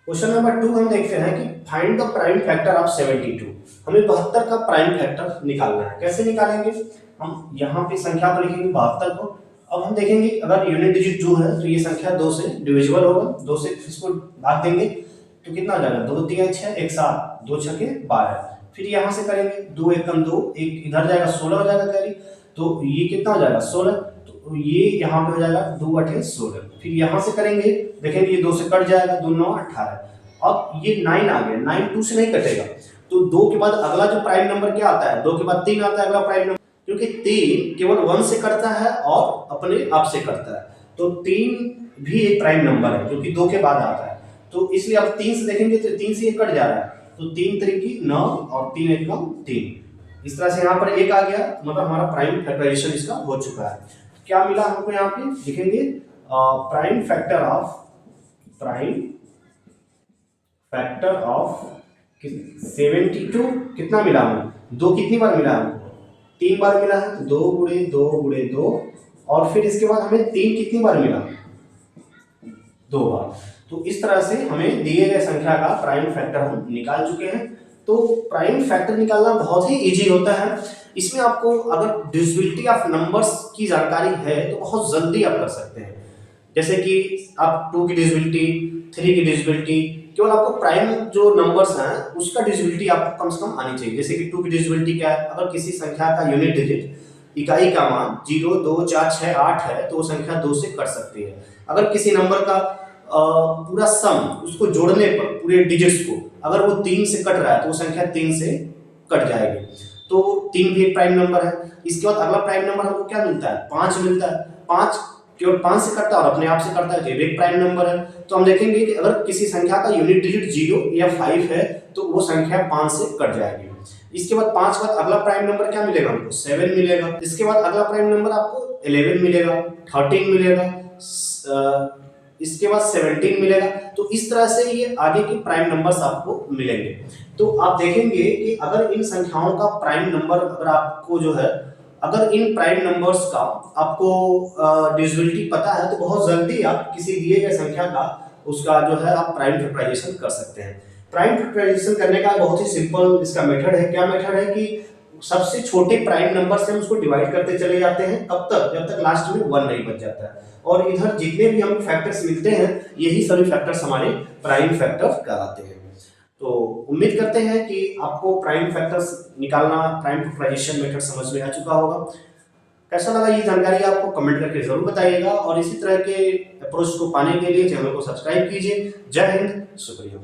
Question number 2 हम देखते हैं कि find the prime factor of 72। हमें 72 का प्राइम फैक्टर निकालना है। कैसे निकालेंगे? हम यहाँ पे संख्या को लिखेंगे 72 को। अब हम देखेंगे अगर यूनिट डिजिट 2 है तो ये संख्या 2 से डिविजिबल होगा, 2 से इसको भाग देंगे तो कितना आ जाएगा, 2 3 6 1 7, 2 6 12। फिर यहाँ से करेंगे 2 1 कम 2, एक इधर जाएगा 16 हो जाएगा कैरी, तो ये कितना हो जाएगा 16, तो ये यहाँ पे हो जाएगा 2 8 16। फिर यहाँ से करेंगे, देखेंगे ये 2 से कट जाएगा, 2 9 18। अब ये 9 आ गया, 9 2 से नहीं कटेगा, तो 2 के बाद अगला जो प्राइम नंबर क्या आता है, 2 के बाद 3 आता है अगला प्राइम नंबर, क्योंकि 3 केवल 1 से कटता है और अपने आप से कटता है, तो 3 भी एक प्राइम नंबर है क्योंकि 2 के बाद आता है। तो इसलिए आप 3 से देखेंगे तो 3 से ये कट जा रहा है, तो 3 3 9 और 3 1 3। इस तरह से यहाँ पर 1 आ गया, मतलब हमारा प्राइम फैक्टराइजेशन इसका हो चुका है। क्या मिला हमको यहाँ पे, लिखेंगे प्राइम फैक्टर ऑफ 72 कितना मिला हमें, 2 कितनी बार मिला हमको, 3 बार मिला है, 2 गुणे 2 गुणे 2, और फिर इसके बाद हमें 3 कितनी बार मिला, 2 बार। तो इस तरह से हमें दिए गए संख्या का प्राइम फैक्टर हम निकाल चुके हैं। तो प्राइम फैक्टर निकालना बहुत ही इजी होता है। इसमें आपको अगर डिविजिबिलिटी ऑफ नंबर्स की जानकारी है तो बहुत जल्दी आप कर सकते हैं। जैसे कि आप 2 की डिविजिबिलिटी, 3 की डिविजिबिलिटी, केवल आपको प्राइम जो नंबर्स हैं उसका डिविजिबिलिटी आपको कम से कम आनी चाहिए। जैसे कि 2 की डिविजिबिलिटी क्या है, अगर किसी संख्या का यूनिट डिजिट इकाई का मान 0 2 4 6 8 है तो वो संख्या 2 से कट सकती है। अगर किसी नंबर का पूरा सम, उसको जोड़ने पर पूरे डिजिट्स को अगर वो 3 से कट रहा है तो वो संख्या 3 से कट जाएगी, तो 3 भी एक प्राइम नंबर है। इसके बाद अगला प्राइम नंबर हमको क्या मिलता है, 5 मिलता है। 5 केवल 5 से कटता है और अपने आप से कटता है, तो ये एक प्राइम नंबर है। तो हम देखेंगे कि अगर किसी संख्या का यूनिट डिजिट 0 या 5 है तो वो संख्या 5 से कट जाएगी। इसके बाद 5 के बाद अगला प्राइम नंबर क्या मिलेगा हमको, 7 मिलेगा। इसके बाद अगला प्राइम नंबर आपको 11 मिलेगा, 13 मिलेगा, इसके बाद 17 मिलेगा। तो इस तरह से ये आगे के प्राइम नंबर्स आपको मिलेंगे। तो आप देखेंगे कि अगर इन संख्याओं का प्राइम नंबर अगर आपको जो है, अगर इन प्राइम नंबर्स का आपको डिविजिबिलिटी पता है तो बहुत जल्दी आप किसी दिए गए संख्या का उसका जो है आप प्राइम फैक्टराइजेशन कर सकते हैं। प्राइम फैक्टराइजेशन करने का बहुत ही सिंपल इसका मेथड है। क्या मेथड है कि सबसे छोटे प्राइम नंबर से हम उसको डिवाइड करते चले जाते हैं, कब तक, जब तक लास्ट में 1 नहीं बच जाता है। और इधर जितने भी हमें फैक्टर्स मिलते हैं यही सभी फैक्टर्स हमारे प्राइम फैक्टर कहलाते हैं। तो उम्मीद करते हैं कि आपको प्राइम फैक्टर्स निकालना, प्राइम फैक्टराइजेशन मेथड समझ में आ चुका होगा। कैसा लगा ये जानकारी आपको कमेंट करके जरूर बताइएगा, और इसी तरह के अप्रोच को पाने के लिए चैनल को सब्सक्राइब कीजिए। जय हिंद, शुक्रिया।